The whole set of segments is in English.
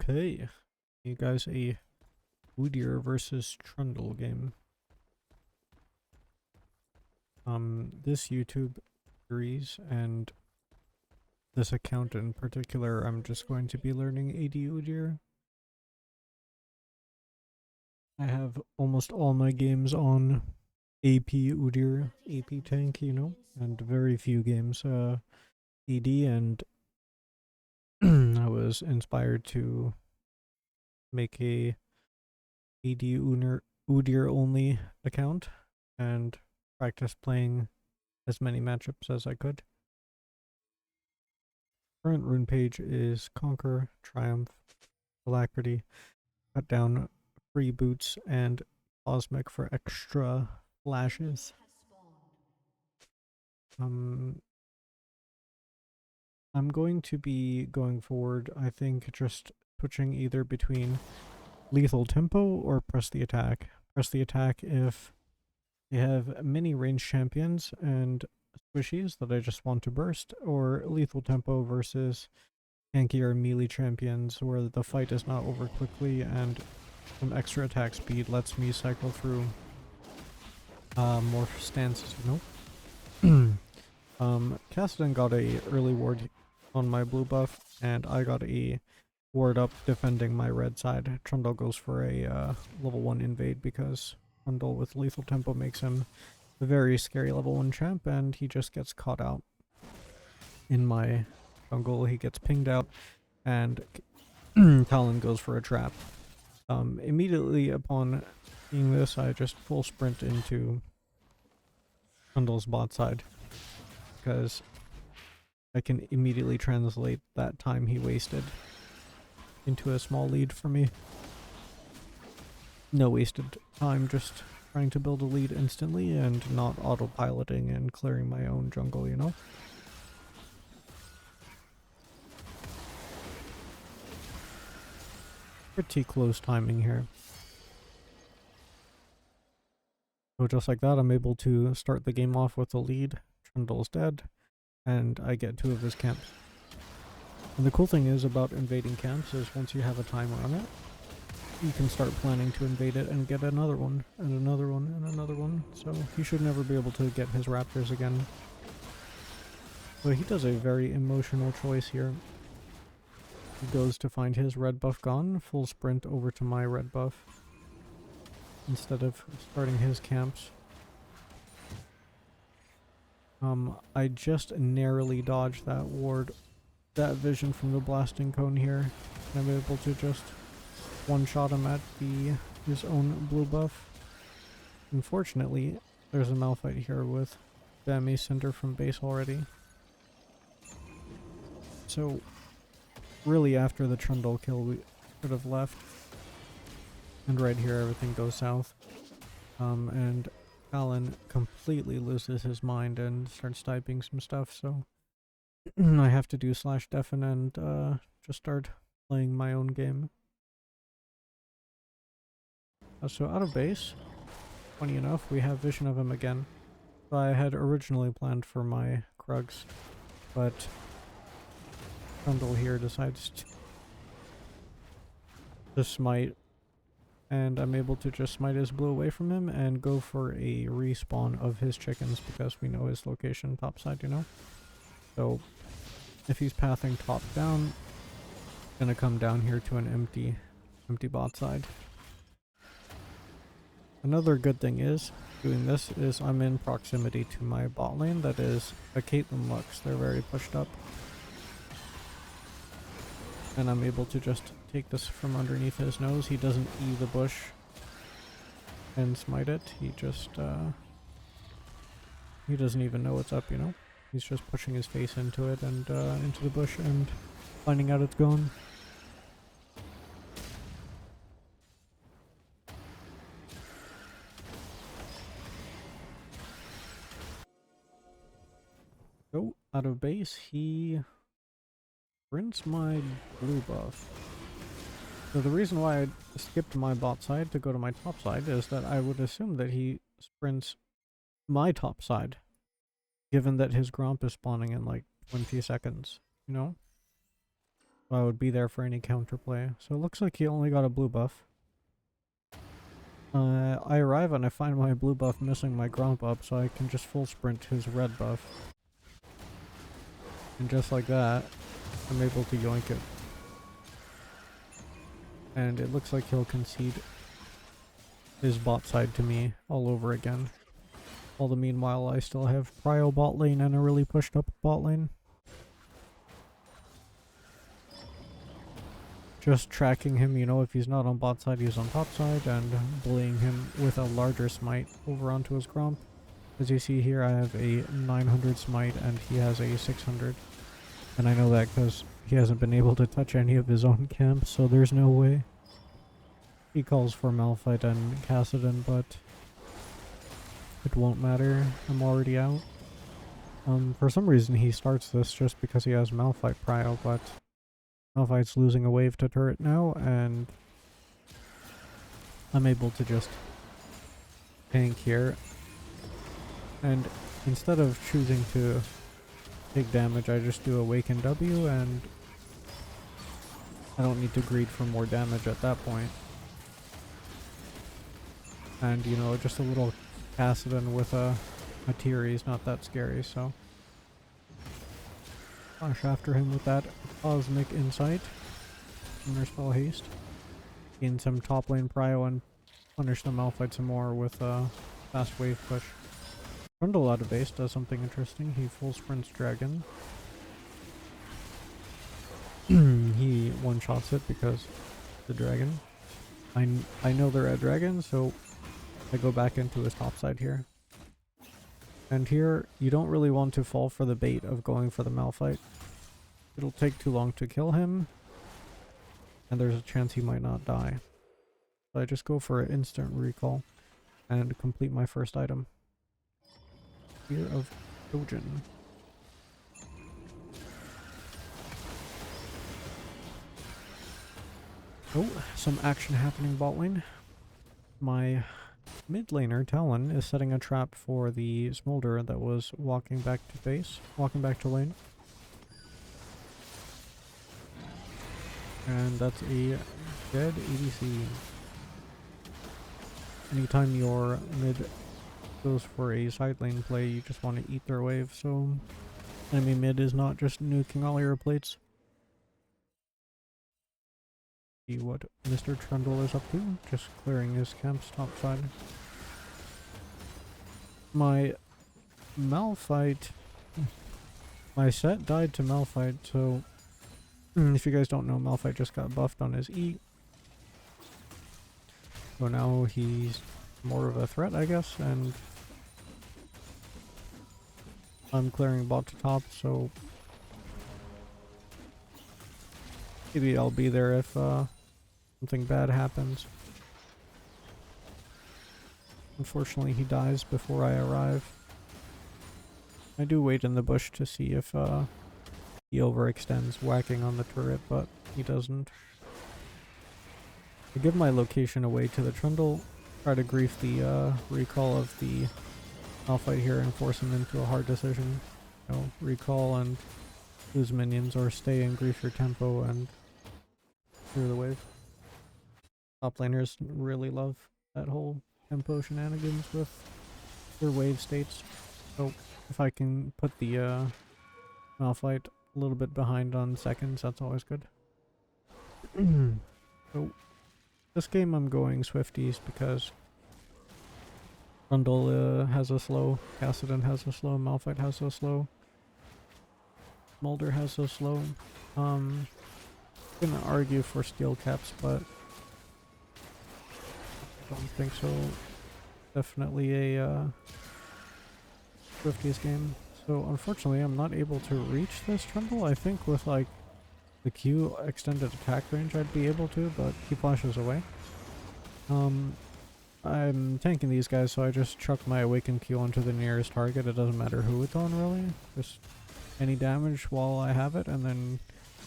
Okay, you guys a Udyr versus Trundle game. This YouTube series and this account in particular, I'm just going to be learning AD Udyr. I have almost all my games on AP Udyr, AP tank, and very few games AD, and I was inspired to make a AD Udyr only account and practice playing as many matchups as I could. Current rune page is Conquer, Triumph, Alacrity, Cut Down, Free Boots, and Cosmic for extra flashes. I'm going to be going forward, I think, just switching either between lethal tempo or press the attack. Press the attack if they have many ranged champions and squishies that I just want to burst, or lethal tempo versus tanky or melee champions where the fight is not over quickly and some extra attack speed lets me cycle through more stances, Kassadin got a early ward on my blue buff, and I got a ward up defending my red side. Trundle goes for a level 1 invade because Trundle with lethal tempo makes him a very scary level 1 champ, and he just gets caught out in my jungle. He gets pinged out, and Talon goes for a trap. Immediately upon seeing this, I just full sprint into Trundle's bot side, because I can immediately translate that time he wasted into a small lead for me. No wasted time, just trying to build a lead instantly and not autopiloting and clearing my own jungle, Pretty close timing here. So just like that, I'm able to start the game off with a lead. Trundle's dead, and I get 2 of his camps. And the cool thing is about invading camps is once you have a timer on it, you can start planning to invade it and get another one, and another one, and another one. So he should never be able to get his raptors again. But he does a very emotional choice here. He goes to find his red buff gone, full sprint over to my red buff, instead of starting his camps. I just narrowly dodged that ward, that vision from the blasting cone here. I'm able to just one-shot him at his own blue buff. Unfortunately, there's a Malphite here with Bammy Cinder from base already. So, really after the Trundle kill, we could have left. And right here, everything goes south. And Talon completely loses his mind and starts typing some stuff, so I have to do slash deafen and just start playing my own game. So out of base, funny enough, we have vision of him again. So I had originally planned for my Krugs, but Trundle here decides to smite, and I'm able to just smite his blue away from him and go for a respawn of his chickens because we know his location topside, So if he's pathing top down, gonna come down here to an empty bot side. Another good thing is, doing this is I'm in proximity to my bot lane that is a Caitlyn Lux. They're very pushed up. And I'm able to just take this from underneath his nose. He doesn't E the bush and smite it. He just, he doesn't even know what's up, He's just pushing his face into it and into the bush and finding out it's gone. So, out of base, he sprints my blue buff. So the reason why I skipped my bot side to go to my top side is that I would assume that he sprints my top side, given that his Gromp is spawning in like 20 seconds, So I would be there for any counterplay. So it looks like he only got a blue buff. I arrive and I find my blue buff missing my gromp up, so I can just full sprint his red buff. And just like that, I'm able to yoink it. And it looks like he'll concede his bot side to me all over again. All the meanwhile, I still have prio bot lane and a really pushed up bot lane. Just tracking him, you know, if he's not on bot side, he's on top side, and bullying him with a larger smite over onto his gromp. As you see here, I have a 900 smite and he has a 600. And I know that because he hasn't been able to touch any of his own camps, so there's no way. He calls for Malphite and Cassidon, but it won't matter. I'm already out. For some reason he starts this just because he has Malphite prio, but Malphite's losing a wave to turret now, and I'm able to just tank here. And instead of choosing to take damage, I just do Awaken W, and I don't need to greed for more damage at that point. And, you know, just a little Cassidon with a Tiri is not that scary, so flash after him with that Cosmic Insight. Counterspell Haste. Gain some top lane prio and punish the Malphite some more with a fast wave push. Trundle out of base does something interesting. He full sprints Dragon. He one-shots it because the dragon. I know they're a dragon, so I go back into his top side here. And here, you don't really want to fall for the bait of going for the Malphite. It'll take too long to kill him, and there's a chance he might not die. So I just go for an instant recall and complete my first item. Fear of Dojin. Oh, some action happening bot lane. My mid laner, Talon, is setting a trap for the Smolder that was walking back to lane. And that's a dead ADC. Anytime your mid goes for a side lane play, you just want to eat their wave, so enemy mid is not just nuking all your plates. See what Mr. Trundle is up to, just clearing his camp's top side. My Malphite, my set died to Malphite, so if you guys don't know, Malphite just got buffed on his E. So now he's more of a threat, I guess, and I'm clearing bot to top, so maybe I'll be there if something bad happens. Unfortunately, he dies before I arrive. I do wait in the bush to see if he overextends whacking on the turret, but he doesn't. I give my location away to the Trundle, try to grief the recall of the Malphite here and force him into a hard decision. You know, recall and lose minions, or stay and grief your tempo and clear the wave. Top laners really love that whole tempo shenanigans with their wave states. So if I can put the Malphite a little bit behind on seconds, that's always good. So this game I'm going Swifties because Trundle has a slow, Cassidon has a slow, Malphite has a slow, Smolder has a slow. I'm gonna argue for steel caps, but I don't think so. Definitely a Swifties game. So unfortunately I'm not able to reach this Trundle. I think with like the Q extended attack range I'd be able to, but he flashes away. I'm tanking these guys, so I just chuck my Awaken Q onto the nearest target. It doesn't matter who it's on, really. Just any damage while I have it, and then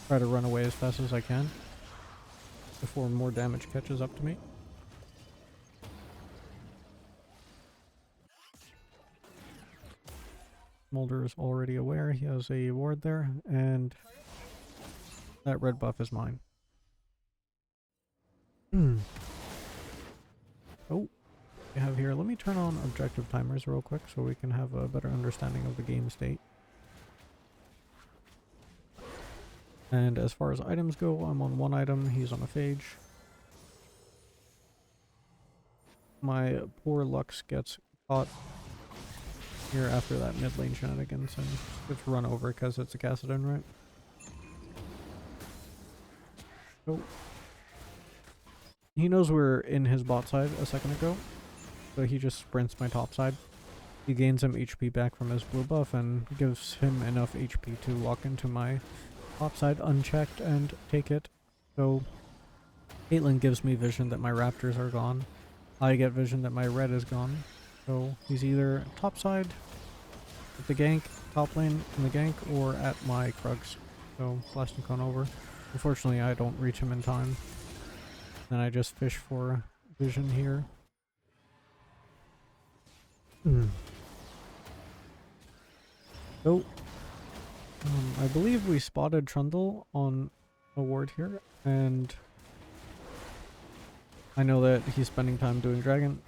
try to run away as fast as I can before more damage catches up to me. Smolder is already aware he has a ward there, and That red buff is mine. Oh, we have here. Let me turn on objective timers real quick so we can have a better understanding of the game state. And as far as items go, I'm on one item, he's on a phage. My poor Lux gets caught here after that mid lane shenanigans and gets run over because it's a Cassidon, right? Oh. He knows we're in his bot side a second ago, so he just sprints my top side. He gains some HP back from his blue buff and gives him enough HP to walk into my top side unchecked and take it. So Caitlyn gives me vision that my raptors are gone. I get vision that my red is gone. So he's either top side at the gank, top lane in the gank, or at my Krugs. So blasting cone over. Unfortunately I don't reach him in time. Then I just fish for vision here. So I believe we spotted Trundle on a ward here, and I know that he's spending time doing dragon,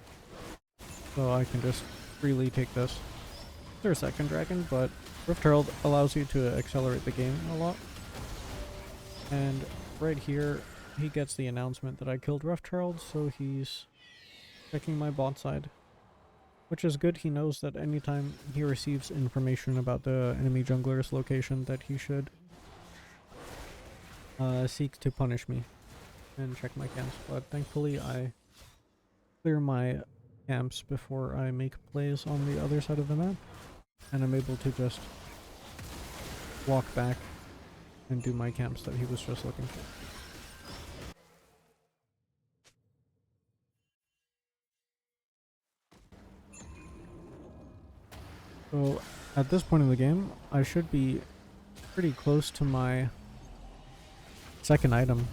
so I can just freely take this. There's a second dragon, but Rift Herald allows you to accelerate the game a lot. And right here, he gets the announcement that I killed Rift Herald, so he's checking my bot side. Which is good. He knows that anytime he receives information about the enemy jungler's location that he should seek to punish me and check my camps. But thankfully I clear my camps before I make plays on the other side of the map, and I'm able to just walk back and do my camps that he was just looking for. So at this point in the game, I should be pretty close to my second item.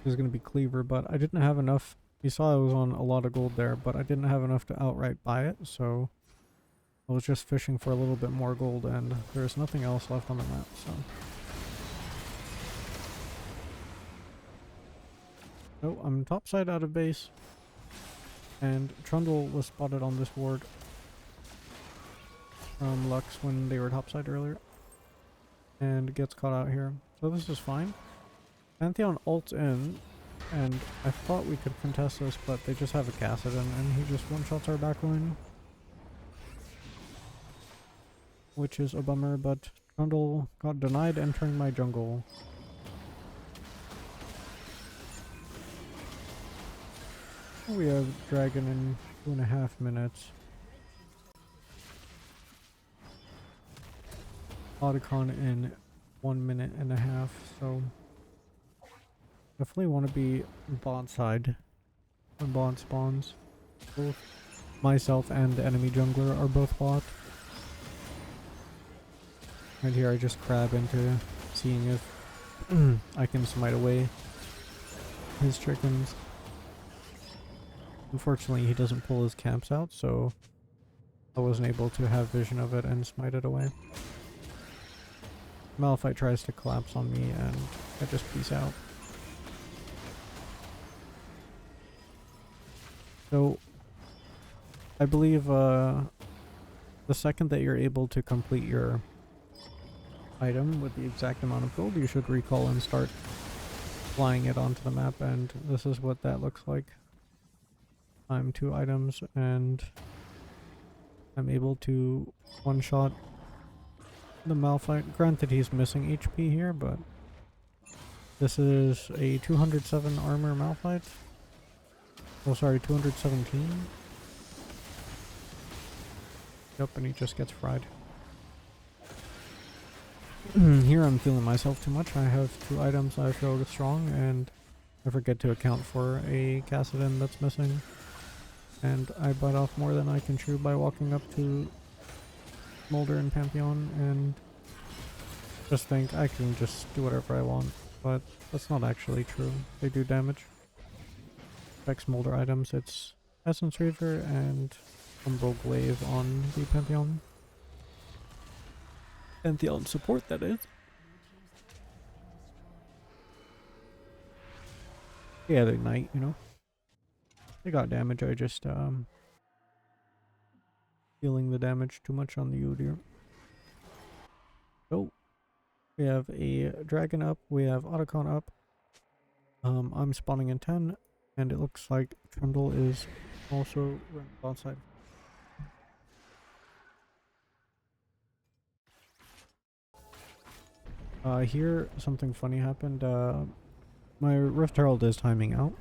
This is going to be Cleaver, but I didn't have enough. You saw I was on a lot of gold there, but I didn't have enough to outright buy it, so I was just fishing for a little bit more gold, and there's nothing else left on the map, so. Oh, I'm topside out of base, and Trundle was spotted on this ward from Lux when they were topside earlier, and gets caught out here. So this is fine. Pantheon ults in, and I thought we could contest this, but they just have a Cassidon, and he just one-shots our back line. Which is a bummer, but Trundle got denied entering my jungle. We have dragon in 2.5 minutes. Oticon in 1.5 minutes, so definitely want to be bot side when bot spawns. Both myself and the enemy jungler are both bot. And here I just crab into seeing if I can smite away his chickens. Unfortunately he doesn't pull his camps out, so I wasn't able to have vision of it and smite it away. Malphite tries to collapse on me and I just peace out. So I believe the second that you're able to complete your item with the exact amount of gold, you should recall and start flying it onto the map, and this is what that looks like. I'm 2 items and I'm able to one-shot the Malphite. Granted he's missing HP here, but this is a 207 armor Malphite. Oh sorry, 217. Yep, and he just gets fried. Here I'm feeling myself too much. I have 2 items I feel strong, and I forget to account for a Cassidon that's missing. And I bite off more than I can chew by walking up to Molder and Pantheon and just think I can just do whatever I want, but that's not actually true. They do damage. Affects Molder items, it's Essence Reaver and Umbral Glaive on the Pantheon. Pantheon support, that is. Yeah, they ignite, you know. They got damage, I just feeling the damage too much on the Udyr. So we have a dragon up, we have Otacon up. I'm spawning in 10, and it looks like Trundle is also running outside. Here something funny happened. My Rift Herald is timing out,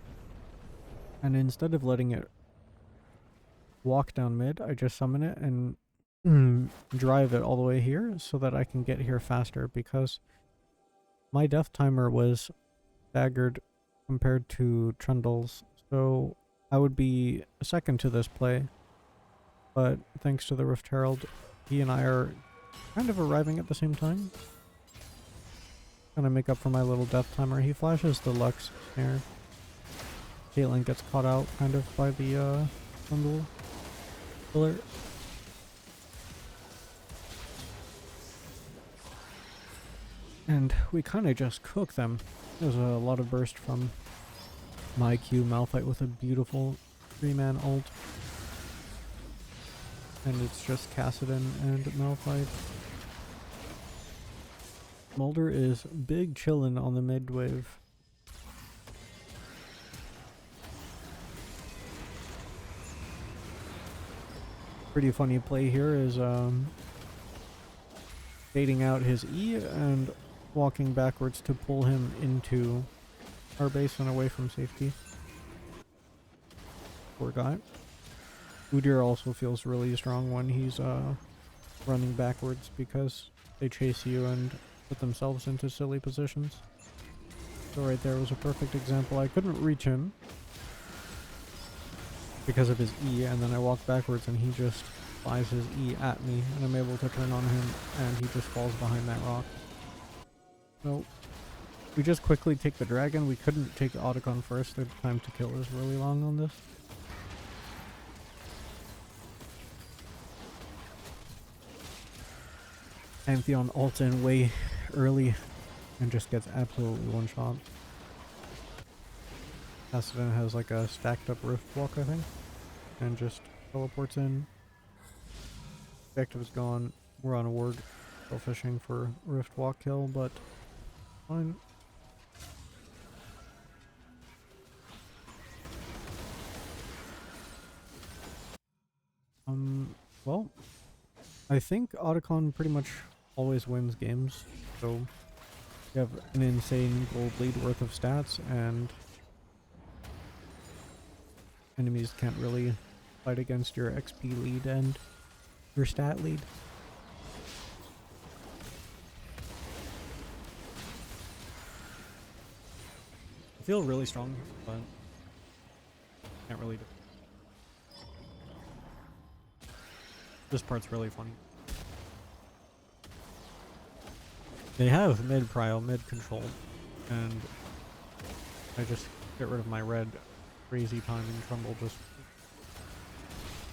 and instead of letting it walk down mid, I just summon it and drive it all the way here so that I can get here faster, because my death timer was staggered compared to Trundle's, so I would be second to this play, but thanks to the Rift Herald, he and I are kind of arriving at the same time. Gonna make up for my little death timer. He flashes the Lux snare. Caitlyn gets caught out kind of by the Trundle alert. And we kind of just cook them. There's a lot of burst from my Q, Malphite with a beautiful 3-man ult. And it's just Kassadin and Malphite. Mulder is big chillin' on the mid wave. Pretty funny play here is baiting out his E and walking backwards to pull him into our base and away from safety. Poor guy. Udyr also feels really strong when he's running backwards, because they chase you and put themselves into silly positions. So right there was a perfect example. I couldn't reach him because of his E, and then I walked backwards and he just flies his E at me, and I'm able to turn on him and he just falls behind that rock. So we just quickly take the dragon. We couldn't take Otacon first. The time to kill is really long on this. Pantheon ults in way early and just gets absolutely one shot. Kassadin has like a stacked up rift walk, I think, and just teleports in. Objective is gone. We're on a ward. Still fishing for rift walk kill, but fine. Well, I think Otacon pretty much always wins games, so you have an insane gold lead worth of stats, and enemies can't really fight against your XP lead and your stat lead. I feel really strong, but can't really do it. This part's really funny. They have mid prio, mid control, and I just get rid of my red. Crazy timing. Trundle just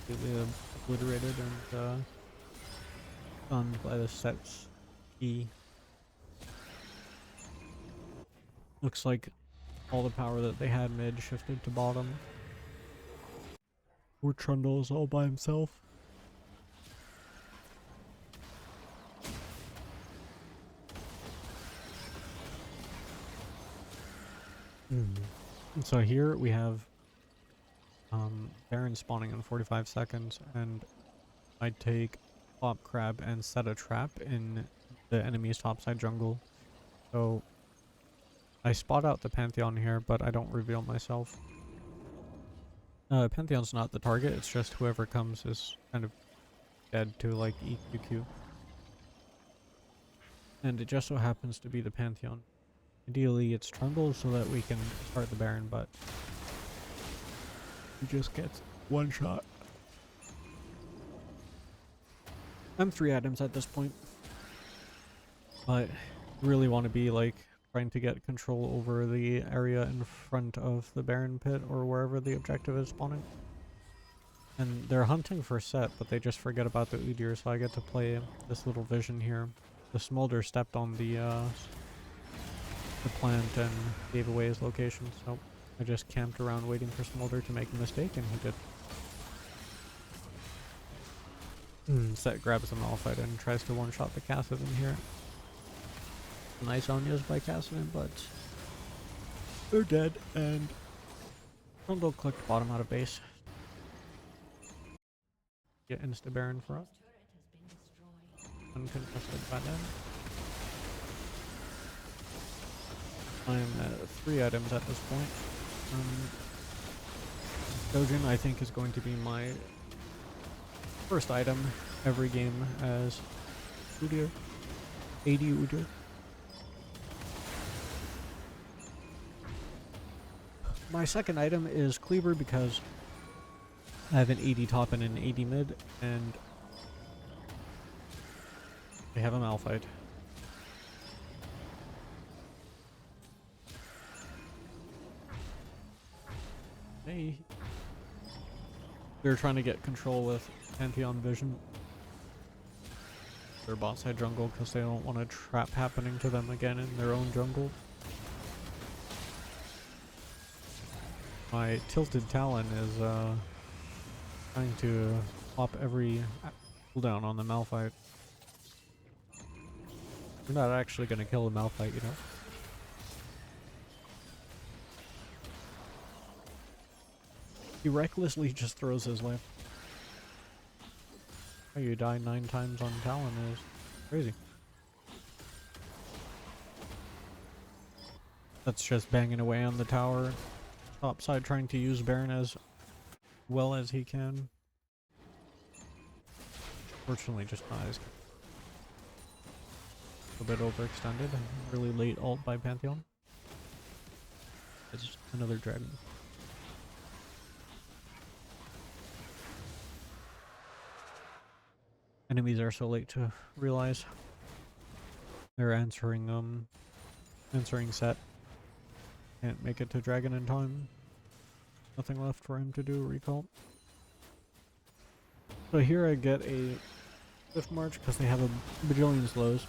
completely obliterated and done by the sets E. Looks like all the power that they had mid shifted to bottom. Poor Trundle is all by himself. So here we have Baron spawning in 45 seconds, and I take Plop Crab and set a trap in the enemy's topside jungle. So I spot out the Pantheon here, but I don't reveal myself. Pantheon's not the target, it's just whoever comes is kind of dead to like EQQ. And it just so happens to be the Pantheon. Ideally it's Trundle so that we can start the Baron, but he just gets one shot. I'm 3 items at this point, but really want to be like trying to get control over the area in front of the Baron pit or wherever the objective is spawning. And they're hunting for set, but they just forget about the Udyr, so I get to play this little vision here. The Smolder stepped on the plant and gave away his location, so I just camped around waiting for Smolder to make a mistake, and he did. Set grabs the Malphite and tries to one-shot the Kassadin here. Nice Onyas by Kassadin, but they're dead, and Trundle clicked bottom out of base. Get insta-baron for us. Uncontested by them. I'm at 3 items at this point. Dojin, I think, is going to be my first item every game as Udyr. AD Udyr. My second item is Cleaver because I have an AD top and an AD mid, and I have a Malphite. Hey. They're trying to get control with Pantheon Vision. Their bot side jungle because they don't want a trap happening to them again in their own jungle. My tilted Talon is trying to pop every cooldown on the Malphite. We're not actually going to kill the Malphite, you know. He recklessly just throws his life. How you die 9 times on Talon is crazy. That's just banging away on the tower. Top side trying to use Baron as well as he can. Fortunately, just not as a bit overextended. Really late ult by Pantheon. It's another dragon. Enemies are so late to realize they're answering set. Can't make it to dragon in time. Nothing left for him to do, recall. So here I get a Swift March because they have a bajillion slows,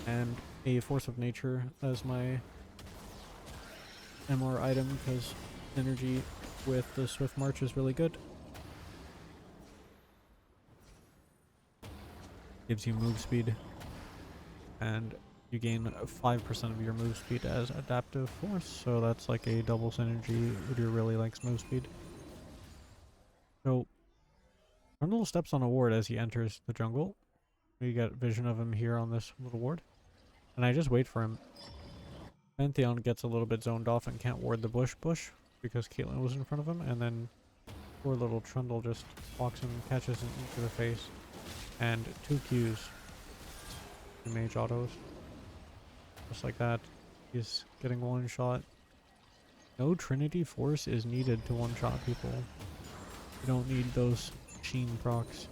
and a Force of Nature as my MR item because synergy with the Swift March is really good. Gives you move speed, and you gain 5% of your move speed as adaptive force, so that's like a double synergy. Udyr really likes move speed. So Trundle steps on a ward as he enters the jungle. We get vision of him here on this little ward, and I just wait for him. Pantheon gets a little bit zoned off and can't ward the bush because Caitlyn was in front of him, and then poor little Trundle just walks him, catches him into the face, and 2 Qs. Mage autos. Just like that. He's getting one shot. No Trinity Force is needed to one shot people. You don't need those Sheen procs.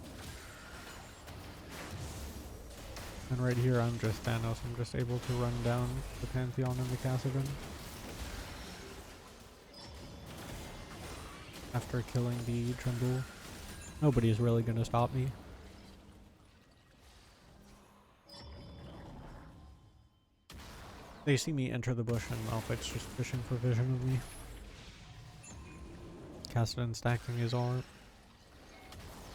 And right here I'm just Thanos. I'm just able to run down the Pantheon and the Kassadin. After killing the Trundle. Nobody is really gonna stop me. They see me enter the bush and Malphite's just fishing for vision of me. Kassadin stacking his R.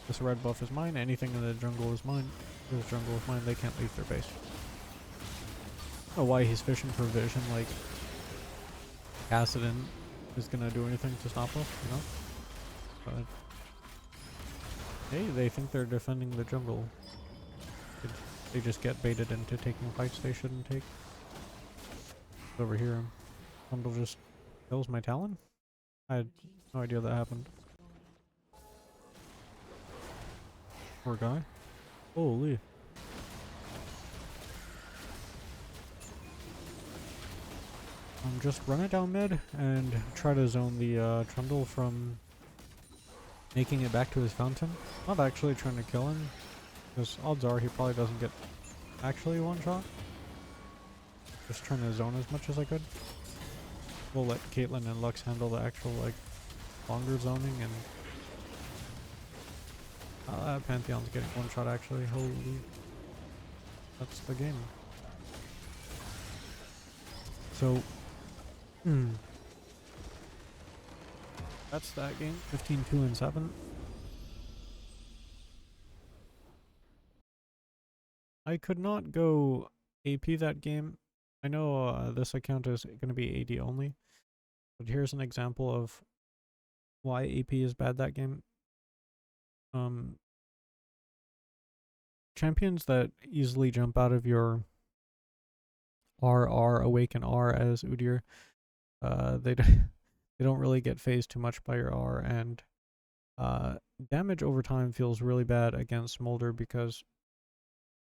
This red buff is mine, anything in the jungle is mine. This jungle is mine, they can't leave their base. I don't know why he's fishing for vision, like Kassadin is gonna do anything to stop us, you know? But hey, they think they're defending the jungle. They just get baited into taking fights they shouldn't take. Over here, Trundle just kills my Talon? I had no idea that happened. Poor guy. Holy. Just run it down mid and try to zone the Trundle from making it back to his fountain. Not actually trying to kill him, because odds are he probably doesn't get actually one shot. Just trying to zone as much as I could. We'll let Caitlyn and Lux handle the actual like longer zoning, and Pantheon's getting one shot actually. Holy, that's the game. That's that game. 15-2-7. I could not go AP that game. I know this account is going to be AD only, but here's an example of why AP is bad that game. Um, Champions that easily jump out of your RR, Awaken R as Udyr, they they don't really get phased too much by your R, and damage over time feels really bad against Smolder because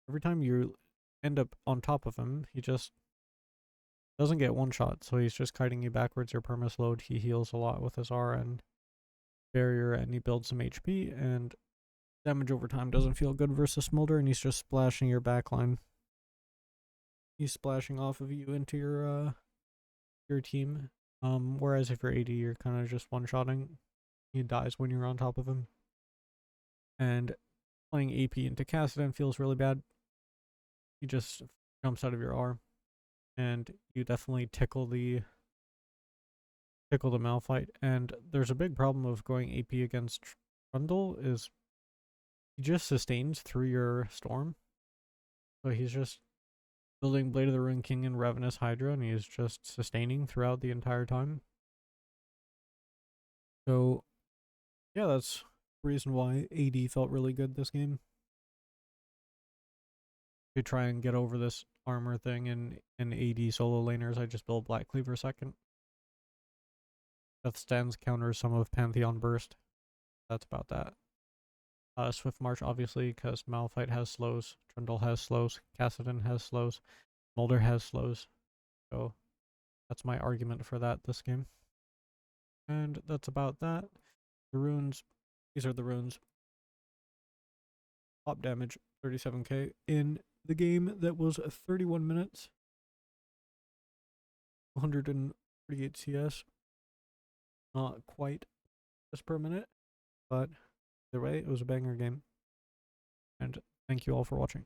every time you end up on top of him, he just doesn't get one shot, so he's just kiting you backwards. Your perma load. He heals a lot with his R and barrier, and he builds some HP, and damage over time doesn't feel good versus Smolder, and he's just splashing your backline. He's splashing off of you into your team. Whereas if you're AD, you're kind of just one-shotting. He dies when you're on top of him. And playing AP into Kassadin feels really bad. He just jumps out of your R, and you definitely tickle the Malphite. And there's a big problem of going AP against Trundle is he just sustains through your storm. So he's just building Blade of the Ruined King and Ravenous Hydra, and he's just sustaining throughout the entire time. So yeah, that's the reason why AD felt really good this game. To try and get over this armor thing in AD solo laners, I just build Black Cleaver second. Death Stands counters some of Pantheon Burst. That's about that. Swift March, obviously, because Malphite has slows, Trundle has slows, Kassadin has slows, Mulder has slows. So that's my argument for that this game. And that's about that. The runes, these are the runes. Pop damage, 37k in the game that was 31 minutes. 148 CS. Not quite as per minute, but either way, it was a banger game. And thank you all for watching.